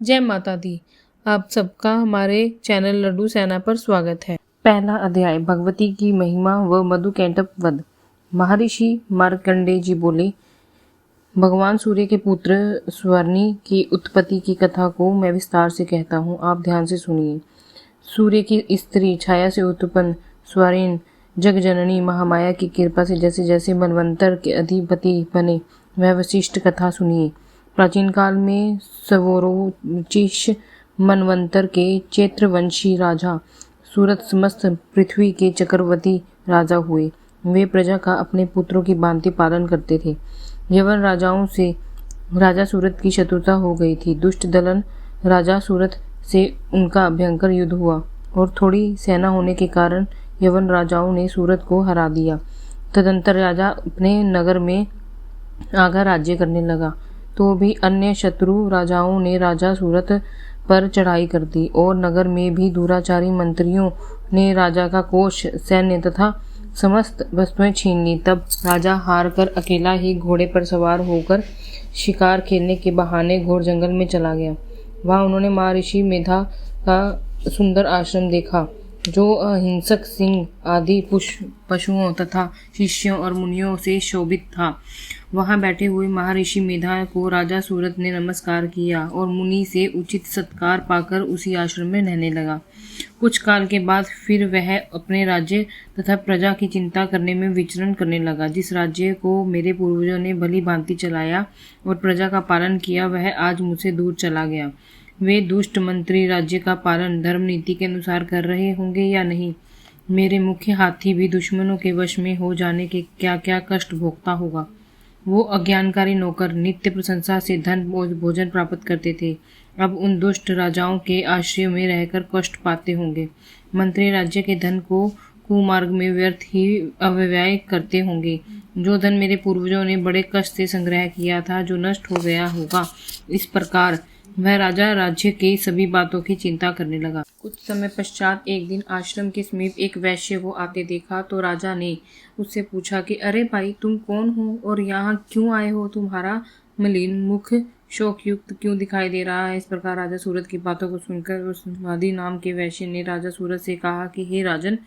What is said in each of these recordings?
जय माता दी। आप सबका हमारे चैनल लड्डू सेना पर स्वागत है। पहला अध्याय, भगवती की महिमा व मधुकैटभ वध। महर्षि मार्कंडेय जी बोले, भगवान सूर्य के पुत्र स्वर्णी की उत्पत्ति की कथा को मैं विस्तार से कहता हूँ, आप ध्यान से सुनिए। सूर्य की स्त्री छाया से उत्पन्न स्वर्ण जगजननी महामाया की कृपा से जैसे जैसे मनवंतर के अधिपति बने, वह विशिष्ट कथा सुनिए। प्राचीन काल में सवरोचिष मनवंतर के चैत्रवंशी राजा सूरत समस्त पृथ्वी के चक्रवर्ती राजा हुए। वे प्रजा का अपने पुत्रों की भांति पालन करते थे। यवन राजाओं से राजा सूरत की शत्रुता हो गई थी। दुष्ट दलन राजा सूरत से उनका भयंकर युद्ध हुआ और थोड़ी सेना होने के कारण यवन राजाओं ने सूरत को हरा दिया। तदंतर राजा अपने नगर में आगा राज्य करने लगा, तो भी अन्य शत्रु राजाओं ने राजा सूरत पर चढ़ाई कर दी और नगर में भी दुराचारी मंत्रियों ने राजा का कोष, सैन्य तथा समस्त वस्तुएं छीन ली। तब राजा हार कर अकेला ही घोड़े पर सवार होकर शिकार खेलने के बहाने घोर जंगल में चला गया। वहां उन्होंने महर्षि मेधा का सुंदर आश्रम देखा, जो अहिंसक सिंह आदि पशुओं तथा शिष्यों और मुनियों से शोभित था। वहां बैठे हुए महर्षि मेधा को राजा सूरत ने नमस्कार किया और मुनि से उचित सत्कार पाकर उसी आश्रम में रहने लगा। कुछ काल के बाद फिर वह अपने राज्य तथा प्रजा की चिंता करने में विचरण करने लगा। जिस राज्य को मेरे पूर्वजों ने भली भांति चलाया और प्रजा का पालन किया, वह आज मुझसे दूर चला गया। वे दुष्ट मंत्री राज्य का पालन धर्म नीति के अनुसार कर रहे होंगे या नहीं? मेरे मुख्य हाथी भी दुश्मनों के वश में हो जाने के क्या क्या कष्ट भोगता होगा। वो अज्ञानकारी नौकर नित्य प्रशंसा से धन भोजन प्राप्त करते थे, अब उन दुष्ट राजाओं के आश्रय में रहकर कष्ट पाते होंगे। मंत्री राज्य के धन को कुमार्ग में व्यर्थ ही अव्यय करते होंगे। जो धन मेरे पूर्वजों ने बड़े कष्ट से संग्रह किया था, जो नष्ट हो गया होगा। इस प्रकार वह राजा राज्य के सभी बातों की चिंता करने लगा। कुछ समय पश्चात एक दिन आश्रम के समीप एक वैश्य को आते देखा, तो राजा ने उससे पूछा कि अरे भाई, तुम कौन हो और यहाँ क्यों आए हो? तुम्हारा मलिन मुख शोकयुक्त क्यों दिखाई दे रहा है? इस प्रकार राजा सूरत की बातों को सुनकर उस समाधि नाम के वैश्य ने राजा सूरत से कहा कि हे राजन,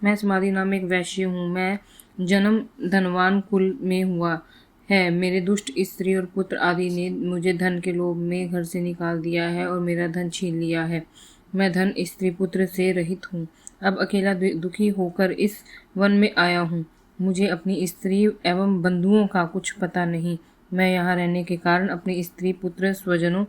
मैं समाधि नाम एक वैश्य हूँ। मैं जन्म धनवान कुल में हुआ है। मेरे दुष्ट स्त्री और पुत्र आदि ने मुझे धन के लोभ में घर से निकाल दिया है और मेरा धन छीन लिया है। मैं धन स्त्री पुत्र से रहित हूँ। अब अकेला दुखी होकर इस वन में आया हूँ। मुझे अपनी स्त्री एवं बंधुओं का कुछ पता नहीं। मैं यहाँ रहने के कारण अपनी स्त्री पुत्र स्वजनों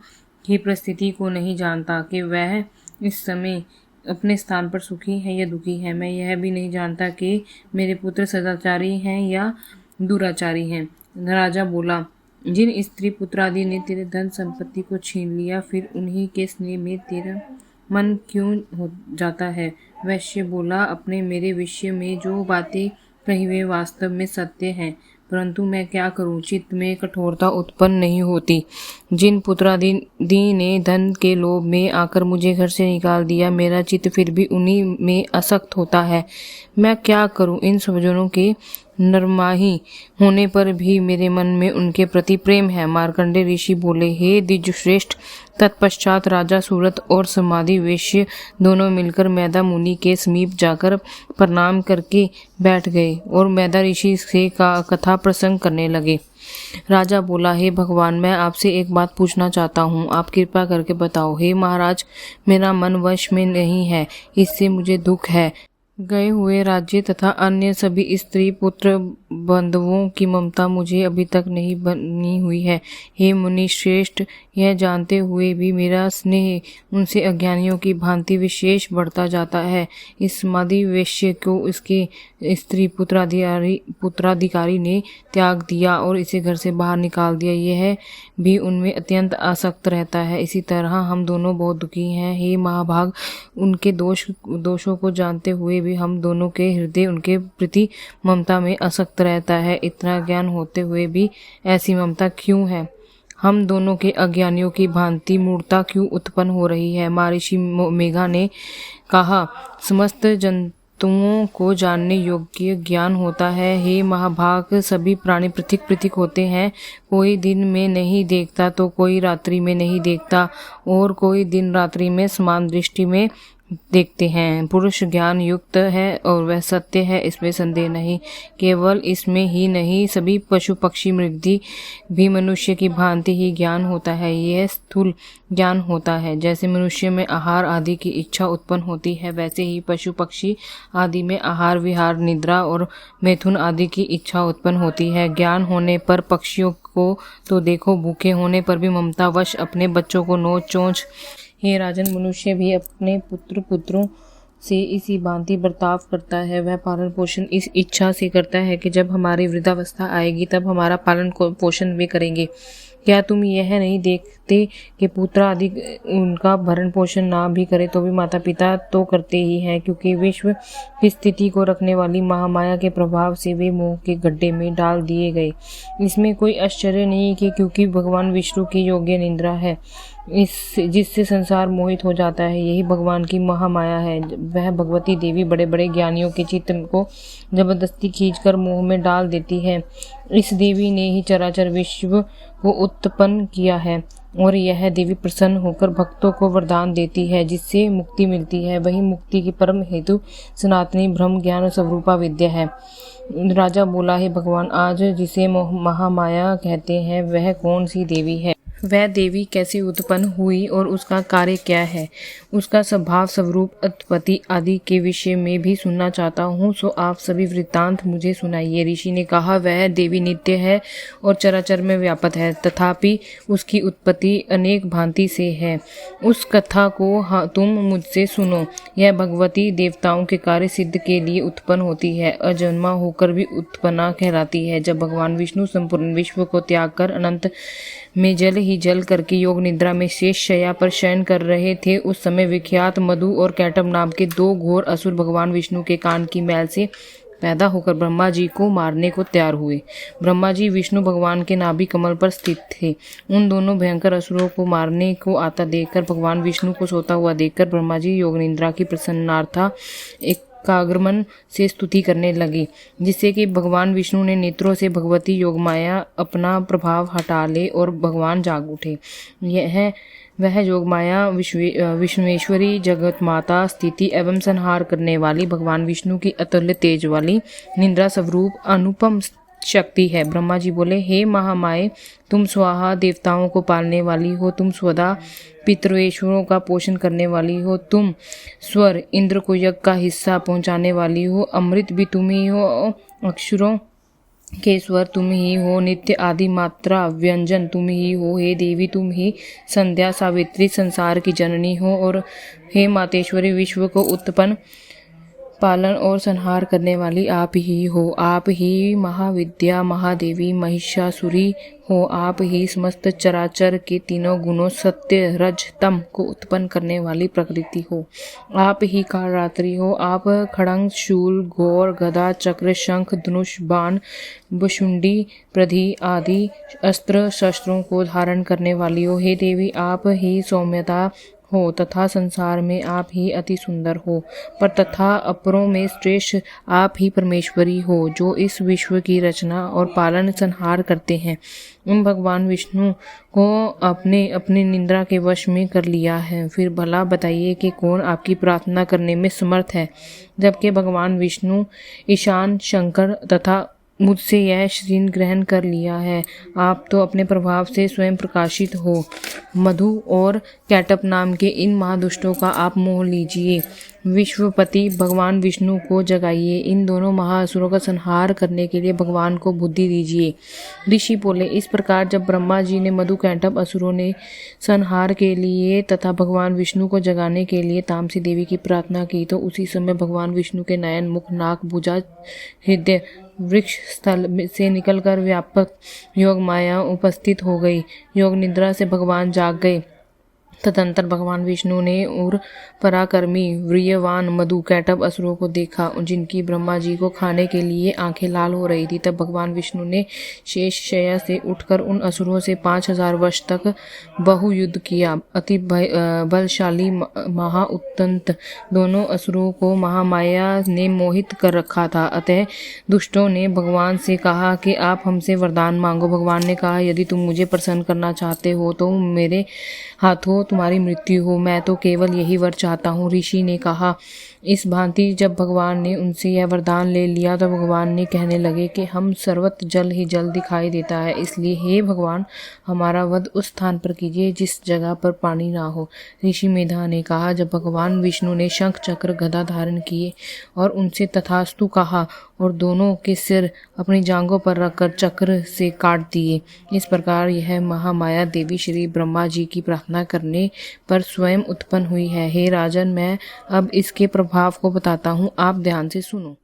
की परिस्थिति को नहीं जानता कि वह इस समय अपने स्थान पर सुखी है या दुखी है। मैं यह भी नहीं जानता कि मेरे पुत्र सदाचारी हैं या दुराचारी हैं। राजा बोला, जिन स्त्री पुत्रादि ने तेरे धन संपत्ति को छीन लिया, फिर उन्हीं के स्नेह में तेरा मन क्यों हो जाता है? वैश्य बोला, अपने मेरे विषय में जो बातें कही वे वास्तव में सत्य हैं, परंतु मैं क्या करूं, चित्त में कठोरता उत्पन्न नहीं होती। जिन पुत्रादि ने धन के लोभ में आकर मुझे घर से निकाल दिया, मेरा चित्त फिर भी उन्हीं में आसक्त होता है। मैं क्या करूं? इन स्वजनों के नरमाही होने पर भी मेरे मन में उनके प्रति प्रेम है। मार्कंडेय ऋषि बोले, हे द्विजश्रेष्ठ, तत्पश्चात राजा सूरत और समाधि वैश्य दोनों मिलकर मैदा मुनि के समीप जाकर प्रणाम करके बैठ गए और मैदा ऋषि से कथा प्रसंग करने लगे। राजा बोला, हे भगवान, मैं आपसे एक बात पूछना चाहता हूँ, आप कृपा करके बताओ। हे महाराज, मेरा मन वश में नहीं है, इससे मुझे दुख है। गए हुए राज्य तथा अन्य सभी स्त्री पुत्र बंधुओं की ममता मुझे अभी तक नहीं बनी हुई है। हे मुनि श्रेष्ठ, यह जानते हुए भी मेरा स्नेह उनसे अज्ञानियों की भांति विशेष बढ़ता जाता है। इस समाधि वैश्य को इसके स्त्री पुत्राधिकारी ने त्याग दिया और इसे घर से बाहर निकाल दिया। यह भी उनमें अत्यंत आसक्त रहता है। इसी तरह हम दोनों बहुत दुखी हैं। हे महाभाग, उनके दोषों को जानते हुए भी हम दोनों के हृदय उनके प्रति ममता में आसक्त रहता है। इतना ज्ञान होते हुए भी ऐसी ममता क्यों है? हम दोनों के अज्ञानियों की भांति मूर्खता क्यों उत्पन्न हो रही है? महर्षि मेघा ने कहा, समस्त तत्वों को जानने योग्य ज्ञान होता है। हे महाभाग, सभी प्राणी पृथक पृथक होते हैं। कोई दिन में नहीं देखता तो कोई रात्रि में नहीं देखता, और कोई दिन रात्रि में समान दृष्टि में देखते हैं। पुरुष ज्ञान युक्त है और वह सत्य है, इसमें संदेह नहीं। केवल इसमें ही नहीं, सभी पशु पक्षी मृगी भी मनुष्य की भांति ही ज्ञान होता है। यह स्थूल ज्ञान होता है। जैसे मनुष्य में आहार आदि की इच्छा उत्पन्न होती है, वैसे ही पशु पक्षी आदि में आहार विहार निद्रा और मैथुन आदि की इच्छा उत्पन्न होती है। ज्ञान होने पर पक्षियों को तो देखो, भूखे होने पर भी ममतावश अपने बच्चों को नोच चोंच। हे राजन, मनुष्य भी अपने पुत्रों से इसी भांति बर्ताव करता है। वह पालन पोषण इस इच्छा से करता है कि जब हमारी वृद्धावस्था आएगी तब हमारा पालन पोषण वे करेंगे। क्या तुम यह नहीं देखते कि पुत्र आदि उनका भरण पोषण ना भी करे तो भी माता पिता तो करते ही हैं, क्योंकि विश्व की स्थिति को रखने वाली महामाया के प्रभाव से वे मोह के गड्ढे में डाल दिए गए। इसमें कोई आश्चर्य नहीं कि क्योंकि भगवान विष्णु की योग्य निद्रा है, जिससे संसार मोहित हो जाता है, यही भगवान की महामाया है। वह भगवती देवी बड़े बड़े ज्ञानियों के चित्त को जबरदस्ती खींचकर मोह में डाल देती है। इस देवी ने ही चराचर विश्व को उत्पन्न किया है, और यह देवी प्रसन्न होकर भक्तों को वरदान देती है, जिससे मुक्ति मिलती है। वही मुक्ति की परम हेतु सनातनी ब्रह्म ज्ञान स्वरूपा विद्या है। राजा बोला, है भगवान, आज जिसे महामाया कहते हैं वह कौन सी देवी है? वह देवी कैसे उत्पन्न हुई और उसका कार्य क्या है? उसका स्वभाव स्वरूप उत्पत्ति आदि के विषय में भी सुनना चाहता हूँ, सो आप सभी वृत्तांत मुझे सुनाइए। ऋषि ने कहा, वह देवी नित्य है और चराचर में व्यापक है, तथापि उसकी उत्पत्ति अनेक भांति से है। उस कथा को तुम मुझसे सुनो। यह भगवती देवताओं के कार्य सिद्ध के लिए उत्पन्न होती है, अजन्मा होकर भी उत्पन्ना कहलाती है। जब भगवान विष्णु संपूर्ण विश्व को त्याग कर अनंत में जल ही जल करके योग निद्रा में शेष शैया पर शयन कर रहे थे, उस समय विख्यात मधु और कैटभ नाम के दो घोर असुर भगवान विष्णु के कान की मैल से पैदा होकर ब्रह्मा जी को मारने को तैयार हुए। ब्रह्मा जी विष्णु भगवान के नाभि कमल पर स्थित थे। उन दोनों भयंकर असुरों को मारने को आता देखकर, भगवान विष्णु को सोता हुआ देखकर ब्रह्मा जी योग निद्रा की प्रसन्नार्था एकाग्रमन से स्तुति करने लगे, जिससे कि भगवान विष्णु ने नेत्रों से भगवती योगमाया अपना प्रभाव हटा ले और भगवान जाग उठे। वह योगमाया विश्वेश्वरी जगत माता स्थिति एवं संहार करने वाली भगवान विष्णु की अतुल्य तेज वाली निद्रा स्वरूप अनुपम शक्ति है। ब्रह्मा जी बोले, हे महामाये, तुम स्वाहा देवताओं को पालने वाली हो, तुम स्वदा पितृेश्वरों का पोषण करने वाली हो, तुम स्वर इंद्र को यज्ञ का हिस्सा पहुंचाने वाली हो, अमृत भी तुम ही हो, अक्षरों के स्वर तुम ही हो, नित्य आदि मात्रा व्यंजन तुम ही हो। हे देवी, तुम ही संध्या सावित्री संसार की जननी हो, और हे मातेश्वरी, विश्व को उत्पन्न पालन और संहार करने वाली आप ही हो। आप ही महाविद्या महादेवी महिषासुरी हो। आप ही समस्त चराचर के तीनों गुणों सत्य रज तम को उत्पन्न करने वाली प्रकृति हो। आप ही कालरात्रि हो। आप खड़ंग शूल गौर गदा चक्र शंख धनुष बाण भुशुंडी प्रधि आदि अस्त्र शस्त्रों को धारण करने वाली हो। हे देवी, आप ही सौम्यता हो तथा संसार में आप ही अति सुंदर हो, पर तथा अपरों में श्रेष्ठ आप ही परमेश्वरी हो, जो इस विश्व की रचना और पालन संहार करते हैं। उन भगवान विष्णु को अपने अपनी निद्रा के वश में कर लिया है। फिर भला बताइए कि कौन आपकी प्रार्थना करने में समर्थ है, जबकि भगवान विष्णु ईशान शंकर तथा मुझसे यह शरीर ग्रहण कर लिया है। आप तो अपने प्रभाव से स्वयं प्रकाशित हो। मधु और कैटभ नाम के इन महादुष्टों का आप मोह लीजिए। विश्वपति भगवान विष्णु को जगाइए। इन दोनों महाअसुरों का संहार करने के लिए भगवान को बुद्धि दीजिए। ऋषि बोले, इस प्रकार जब ब्रह्मा जी ने मधु कैटभ असुरों ने संहार के लिए तथा भगवान विष्णु को जगाने के लिए तामसी देवी की प्रार्थना की, तो उसी समय भगवान विष्णु के नयन मुख नाक भुजा हृदय वृक्ष स्थल से निकलकर व्यापक योग माया उपस्थित हो गई। योग निद्रा से भगवान जाग गए तदंतर भगवान विष्णु ने और पराक्रमी वीर्यवान मधुकैटभ असुरों को देखा, जिनकी ब्रह्मा जी को खाने के लिए आंखें लाल हो रही थी। तब भगवान विष्णु ने शेष शैया से उठकर उन असुरों से 5000 वर्ष तक बहुयुद्ध किया। अति बलशाली महाउत्तंत दोनों असुरों को महामाया ने मोहित कर रखा था। अतः दुष्टों ने भगवान से कहा कि आप हमसे वरदान मांगो। भगवान ने कहा, यदि तुम मुझे प्रसन्न करना चाहते हो तो मेरे हाथों तुम्हारी मृत्यु हो, मैं तो केवल यही वर चाहता हूँ। ऋषि ने कहा। इस भांति जब भगवान ने उनसे यह वरदान ले लिया तो भगवान ने कहने लगे कि हम सर्वत्र जल ही जल दिखाई देता है, इसलिए हे भगवान, हमारा वध उस स्थान पर कीजिए जिस जगह पर पानी ना हो। ऋषि मेधा ने कहा। जब भगवान विष्णु ने शंख चक्र गदा धारण किए और उनसे तथास्तु कहा और दोनों के सिर अपनी जांघों पर रखकर चक्र से काट दिए। इस प्रकार यह महामाया देवी श्री ब्रह्मा जी की प्रार्थना करने पर स्वयं उत्पन्न हुई है। हे राजन, मैं अब इसके प्रभाव को बताता हूँ, आप ध्यान से सुनो।